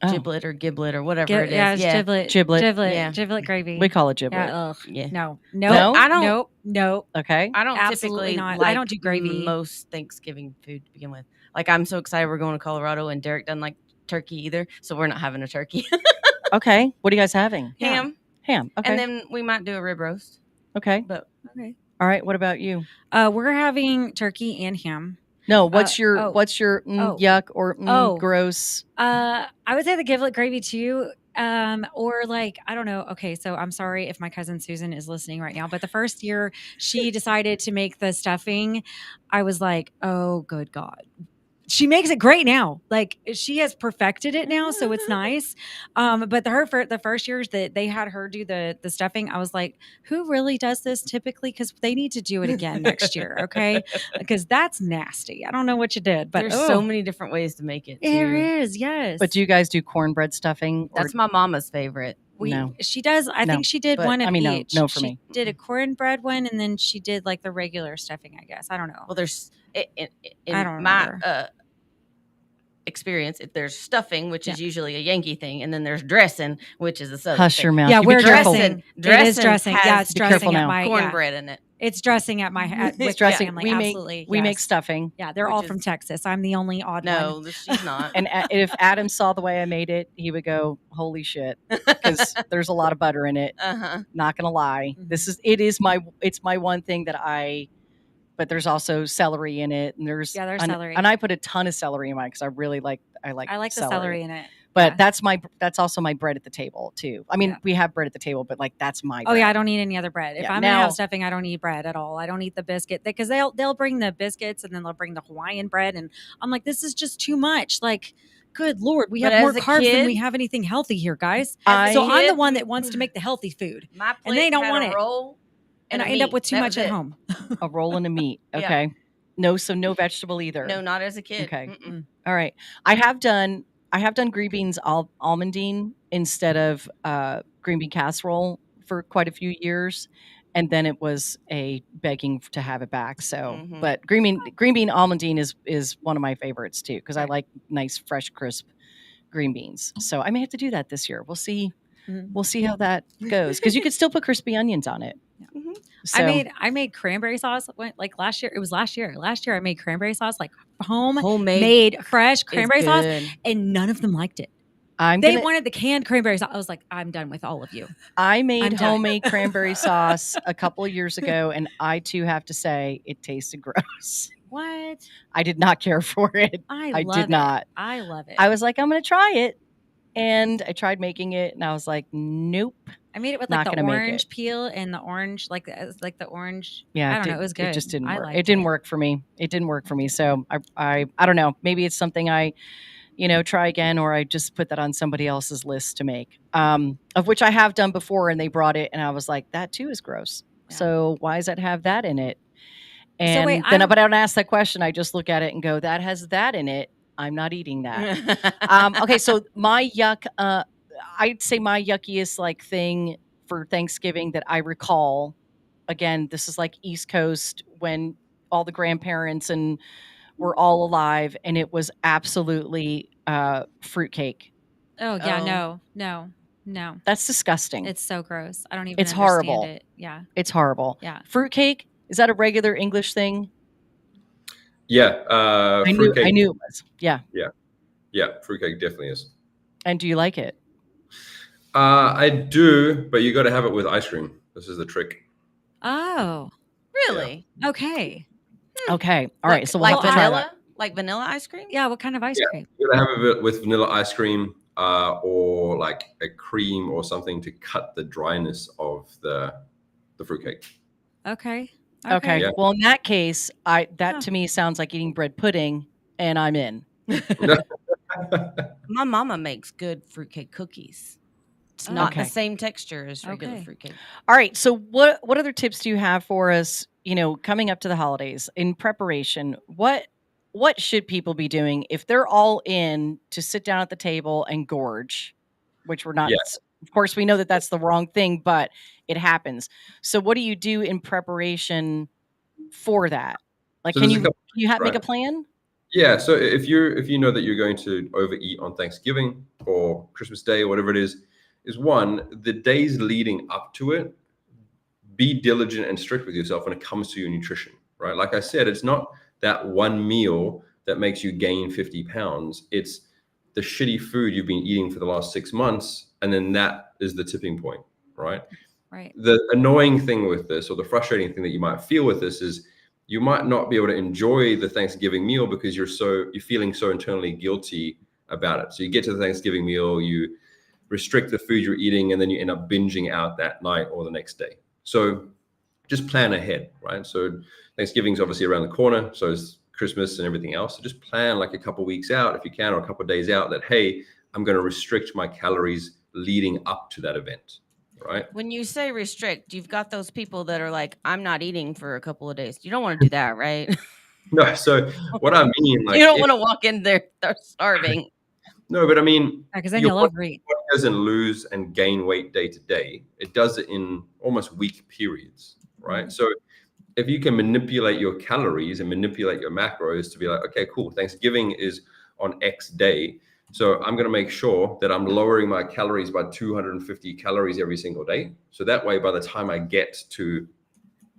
Oh. Giblet or giblet or whatever it is. Yeah, it's giblet. Giblet. Giblet. Yeah. Giblet gravy. We call it giblet. Yeah. Ugh. Yeah. No. No? I don't- Nope. Nope. Okay. I don't Absolutely typically not. like I don't do gravy. most Thanksgiving food to begin with. Like, I'm so excited we're going to Colorado, and Derek doesn't like turkey either, so we're not having a turkey. Okay. What are you guys having? Ham. Ham. Okay. And then we might do a rib roast. Okay. But Okay. All right. What about you? We're having turkey and ham. No. What's your oh. yuck or gross? I would say the giblet gravy too. Or like, I don't know. Okay, so I'm sorry if my cousin Susan is listening right now, but the first year she decided to make the stuffing, I was like, oh, good God. She makes it great now. Like, she has perfected it now, so it's nice. But the first years that they had her do the stuffing, I was like, who really does this typically? Because they need to do it again next year, okay? Because that's nasty. I don't know what you did, but there's so many different ways to make it. there too. is, yes. But do you guys do cornbread stuffing? That's my mama's favorite. No. She does. I No. think she did But, one of I mean, no, each. no for she me. did a cornbread one, and then she did like the regular stuffing. I guess I don't know. Well, there's in I don't my remember. experience, there's stuffing, which is usually a Yankee thing, and then there's dressing, which is a Southern Hush thing. your mouth. Yeah, You we're be careful. dressing. Dressing It is dressing. has- Yeah, it's Be careful dressing at now. my cornbread in it. It's dressing at my It's with dressing. family. We make Absolutely. we make yes. stuffing. Yeah, they're which all is- from Texas. I'm the only odd one. No, she's not. And if Adam saw the way I made it, he would go, "Holy shit!" Because there's a lot of butter in it. Uh-huh. Not gonna lie, Mhm. it's my one thing that I. But there's also celery in it, and there's celery. and I put a ton of celery in mine because I like I like the celery in it. But Yeah. that's also my bread at the table too. I mean, Yeah. we have bread at the table, but like that's my. Oh bread. yeah, I don't need any other bread. If Yeah, I'm gonna now- have stuffing, I don't eat bread at all. I don't eat the biscuit because they'll bring the biscuits and then they'll bring the Hawaiian bread, and I'm like, this is just too much. Like, good Lord, we But have more as a carbs than kid- we have anything healthy here, guys. I- So I'm the kid- one that wants to make the healthy food, My plate and they don't had want a it. roll and a I end up meat. with too That much was at it. home. A roll and a meat. Yeah. Okay. So no vegetable either. No, not as a kid. Okay. Mm-mm. All right. I have done green beans almondine instead of green bean casserole for quite a few years, and then it was a begging to have it back. So, Mhm. but green bean almondine is one of my favorites too because I like nice fresh crisp green beans. So I may have to do that this year. We'll see. Mhm. We'll see how that goes because you could still put crispy onions on it. Mhm. So, I made cranberry sauce like last year. It was last year. Last year I made cranberry sauce, like Homemade made fresh is cranberry sauce, good. and none of them liked it. I'm They gonna, wanted the canned cranberry sauce. I was like, I'm done with all of you. I I'm made done. homemade cranberry sauce a couple of years ago, and I too have to say it tasted gross. What? I did not care for it. I did love it. not. I love it. I was like, I'm going to try it. And I tried making it, and I was like, nope. I made it with not like the gonna make orange it. peel and the orange, like the orange. Yeah, I don't know. It was good. It just didn't I work. liked It didn't work for me. It didn't work for me. So I don't know. Maybe it's something I, try again, or I just put that on somebody else's list to make. Of which I have done before, and they brought it, and I was like, that too is gross. Yeah. So why does that have that in it? And wait, then, but I don't ask that question. I just look at it and go, that has that in it. I'm not eating that. Okay, so my yuck, I'd say my yuckiest like thing for Thanksgiving that I recall. Again, this is like East Coast when all the grandparents and were all alive, and it was absolutely fruitcake. Oh yeah, Oh. no. That's disgusting. It's so gross. I don't even. It's understand horrible. It. Yeah, It's horrible. yeah. Fruitcake, is that a regular English thing? Yeah, I fruitcake. knew it was. Yeah. Yeah, Yeah, fruitcake definitely is. And do you like it? I do, but you got to have it with ice cream. This is the trick. Oh, Really? okay. Okay. All right. So we'll like have to try vanilla, that. like vanilla ice cream. Yeah. What kind of ice Yeah, cream? you got to have it with vanilla ice cream, or like a cream or something to cut the dryness of the fruitcake. Okay. Okay. Yeah. Well, in that case, that Yeah. to me sounds like eating bread pudding, and I'm in. My mama makes good fruitcake cookies. It's not the Okay. same texture as regular Okay. fruitcake. All right. So what other tips do you have for us, coming up to the holidays in preparation? What should people be doing if they're all in to sit down at the table and gorge, which we're not Yeah. of course we know that that's the wrong thing, but it happens. So what do you do in preparation for that? Like So can there's a you couple can you things, make a right? plan? Yeah. So if you know that you're going to overeat on Thanksgiving or Christmas Day or whatever it is one, the days leading up to it, be diligent and strict with yourself when it comes to your nutrition, right? Like I said, it's not that one meal that makes you gain 50 pounds. It's the shitty food you've been eating for the last 6 months. And then that is the tipping point, right? Right. The annoying thing with this, or the frustrating thing that you might feel with this, is you might not be able to enjoy the Thanksgiving meal because you're feeling so internally guilty about it. So you get to the Thanksgiving meal, you restrict the food you're eating, and then you end up binging out that night or the next day. So just plan ahead, right? So Thanksgiving's obviously around the corner, so is Christmas and everything else. So just plan like a couple weeks out, if you can, or a couple of days out, that, hey, I'm going to restrict my calories leading up to that event, right? When you say restrict, you've got those people that are like, I'm not eating for a couple of days. You don't want to do that, right? No, so what I mean, like, you don't want to walk in there, they're starving. No, but I mean, Because then your you'll body overeat. doesn't lose and gain weight day to day. It does it in almost week periods, right? So if you can manipulate your calories and manipulate your macros to be like, okay, cool, Thanksgiving is on X day. So I'm going to make sure that I'm lowering my calories by 250 calories every single day. So that way, by the time I get to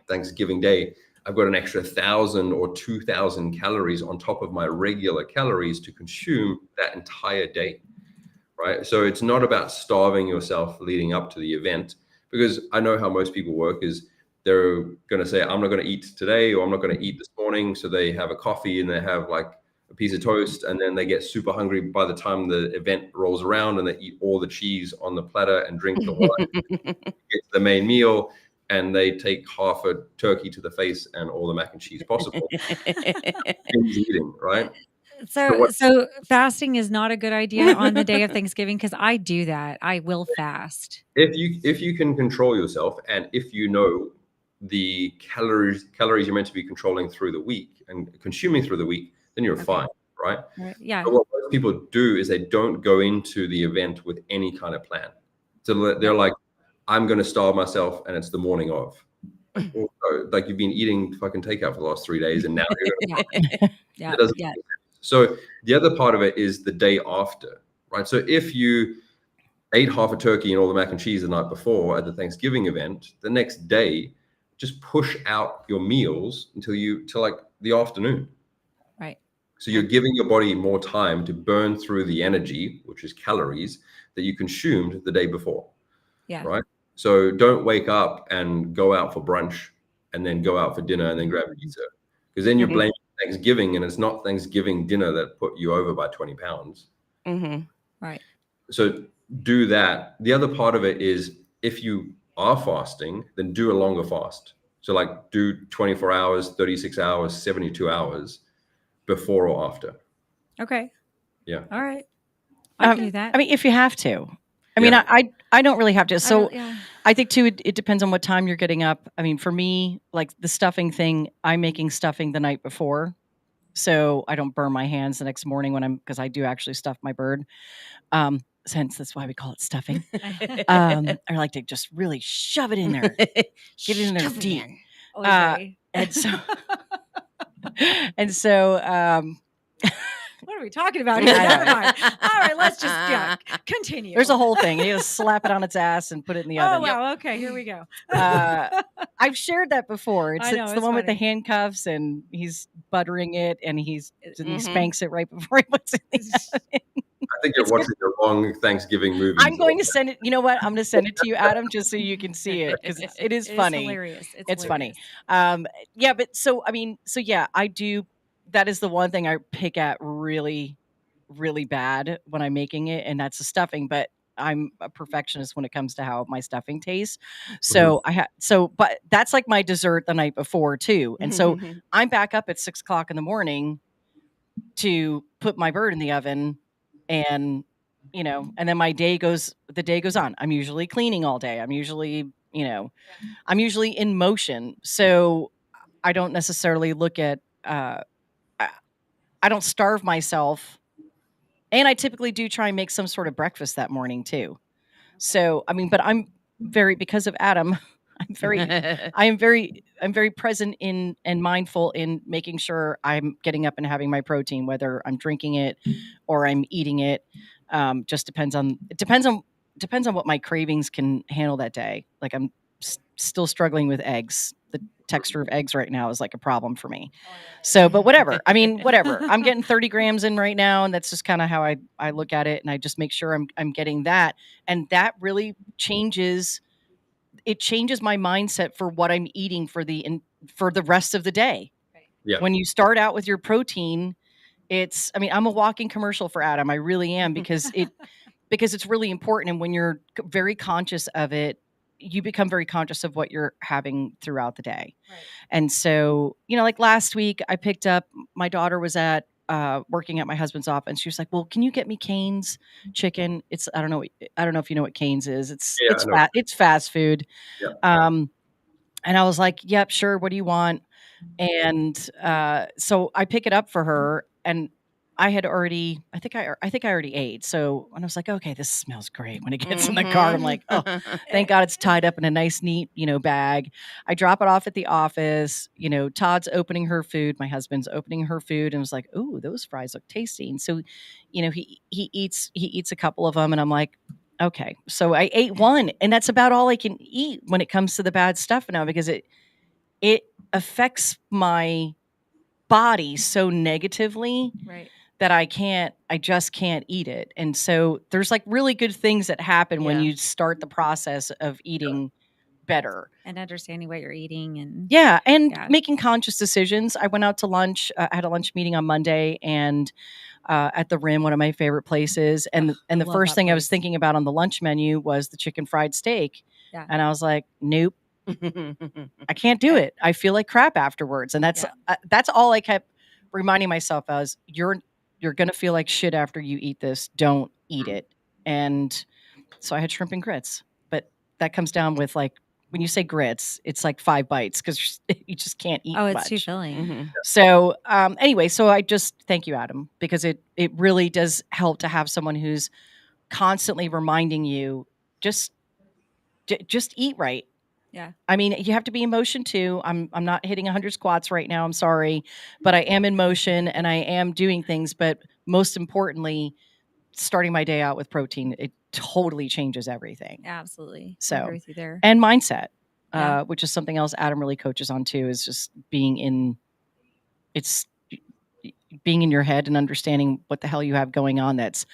Thanksgiving Day, I've got an extra 1,000 or 2,000 calories on top of my regular calories to consume that entire day, right? So it's not about starving yourself leading up to the event, because I know how most people work is they're going to say, I'm not going to eat today, or I'm not going to eat this morning. So they have a coffee and they have like a piece of toast, and then they get super hungry by the time the event rolls around, and they eat all the cheese on the platter and drink the wine, get to the main meal, and they take half a turkey to the face and all the mac and cheese possible. Binge eating, right? So fasting is not a good idea on the day of Thanksgiving, because I do that. I will fast. If you can control yourself, and if you know the calories you're meant to be controlling through the week and consuming through the week, then you're fine, right? Right. Yeah. But what most people do is they don't go into the event with any kind of plan. So they're like, I'm going to starve myself, and it's the morning of. Like you've been eating fucking takeout for the last 3 days, and now you're going Yeah. Yeah. So the other part of it is the day after, right? So if you ate half a turkey and all the mac and cheese the night before at the Thanksgiving event, the next day, just push out your meals till like the afternoon. Right. So you're giving your body more time to burn through the energy, which is calories, that you consumed the day before. Yeah. Right. So don't wake up and go out for brunch and then go out for dinner and then grab a pizza, because then you're blaming Thanksgiving, and it's not Thanksgiving dinner that put you over by 20 pounds. Right. So do that. The other part of it is, if you are fasting, then do a longer fast. So like do 24 hours, 36 hours, 72 hours before or after. Okay. Yeah. All right. I can do that. I mean, if you have to. I mean, I don't really have to. So yeah. I think too, it depends on what time you're getting up. I mean, for me, like the stuffing thing, I'm making stuffing the night before, so I don't burn my hands the next morning because I do actually stuff my bird. Hence, that's why we call it stuffing. I like to just really shove it in there, get it in there deep. Okay. And so, and so, What are we talking about here? Never mind. All right, let's just continue. There's a whole thing. You just slap it on its ass and put it in the oven. Oh, wow. Okay, here we go. I've shared that before. It's the it's one with the funny. handcuffs, and he's buttering it, and he Mhm. spanks it right before he puts it in the oven. I think you're watching the wrong Thanksgiving movie. I'm going to send it. You know what? I'm going to send it to you, Adam, just so you can see it, because it is funny. Hilarious. It's funny. Yeah, but so yeah, I do. That is the one thing I pick at really, really bad when I'm making it, and that's the stuffing. But I'm a perfectionist when it comes to how my stuffing tastes. So but that's like my dessert the night before too. And so I'm back up at 6 o'clock in the morning to put my bird in the oven, and and then the day goes on. I'm usually cleaning all day. I'm usually in motion. So I don't necessarily look at I don't starve myself. And I typically do try and make some sort of breakfast that morning too. So, but I'm because of Adam, I'm very present in and mindful in making sure I'm getting up and having my protein, whether I'm drinking it or I'm eating it. Just depends on what my cravings can handle that day. Like I'm still struggling with eggs. The texture of eggs right now is like a problem for me. So, but whatever. Whatever. I'm getting 30 grams in right now, and that's just kind of how I look at it. And I just make sure I'm getting that. And that really changes my mindset for what I'm eating for the rest of the day. Yeah. When you start out with your protein, I'm a walking commercial for Adam. I really am, because it's really important. And when you're very conscious of it, you become very conscious of what you're having throughout the day. Right. And so, like last week I picked up, my daughter was working at my husband's office, and she was like, well, can you get me Cane's chicken? I don't know if you know what Cane's is. It's fast food. Yeah. And I was like, yep, sure. What do you want? And so I pick it up for her, and I think I already ate. So, and I was like, okay, this smells great. When it gets in the car, I'm like, oh, thank God it's tied up in a nice, neat, bag. I drop it off at the office. Todd's opening her food. My husband's opening her food, and was like, ooh, those fries look tasty. And so, he eats a couple of them, and I'm like, okay. So I ate one, and that's about all I can eat when it comes to the bad stuff now, because it affects my body so negatively. Right. That I just can't eat it. And so there's like really good things that happen when you start the process of eating better. And understanding what you're eating. And making conscious decisions. I went out to lunch. I had a lunch meeting on Monday, and at the Rim, one of my favorite places. And the first thing I was thinking about on the lunch menu was the chicken fried steak. Yeah. And I was like, nope, I can't do it. I feel like crap afterwards. And that's all I kept reminding myself as you're going to feel like shit after you eat this. Don't eat it. And so I had shrimp and grits. But that comes down with, like, when you say grits, it's like 5 bites, because you just can't eat much. Oh, it's too filling. Mm-hmm. So anyway, so I just thank you, Adam, because it really does help to have someone who's constantly reminding you, just eat right. Yeah. You have to be in motion too. I'm not hitting 100 squats right now. I'm sorry, but I am in motion and I am doing things. But most importantly, starting my day out with protein, it totally changes everything. Absolutely. So, I agree with you there. And mindset, which is something else Adam really coaches on too, is just being in your head and understanding what the hell you have going on that's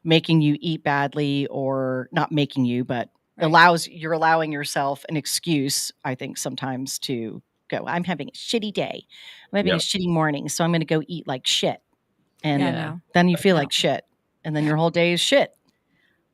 making you eat badly, or not making you, but you're allowing yourself an excuse, I think, sometimes, to go, I'm having a shitty day. I'm having a shitty morning, so I'm going to go eat like shit. And then you feel like shit. And then your whole day is shit.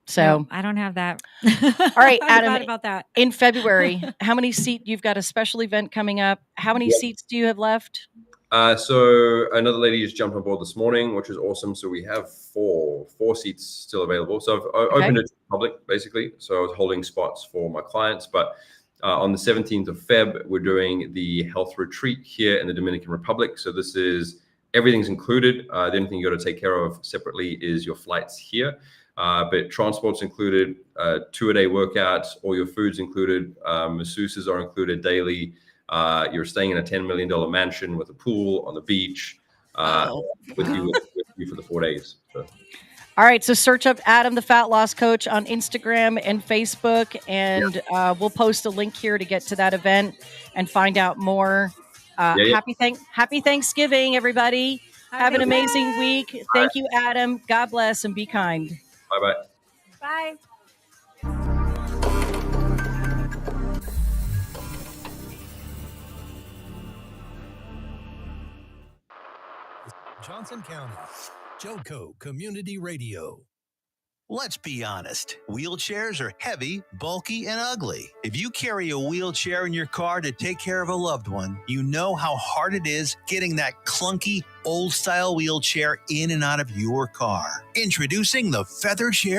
So no, I don't have that. All right, Adam, about that. In February, how many seats? You've got a special event coming up. How many seats do you have left? So another lady just jumped on board this morning, which is awesome. So we have four seats still available. So I've opened it to the public, basically. So I was holding spots for my clients. But on the 17th of Feb, we're doing the health retreat here in the Dominican Republic. So this is, everything's included. The only thing you got to take care of separately is your flights here. But transport's included, 2-a-day workouts, all your food's included, masseuses are included daily. You're staying in a $10 million mansion with a pool on the beach, with you for the 4 days. So. All right, so search up Adam, the Fat Loss Coach, on Instagram and Facebook, and we'll post a link here to get to that event and find out more. Happy Thanksgiving, everybody. Have an amazing week. Thank you, Adam. God bless and be kind. Bye-bye. Bye. Johnson County, Joco Community Radio. Let's be honest. Wheelchairs are heavy, bulky, and ugly. If you carry a wheelchair in your car to take care of a loved one, you know how hard it is getting that clunky, old-style wheelchair in and out of your car. Introducing the Feather Chair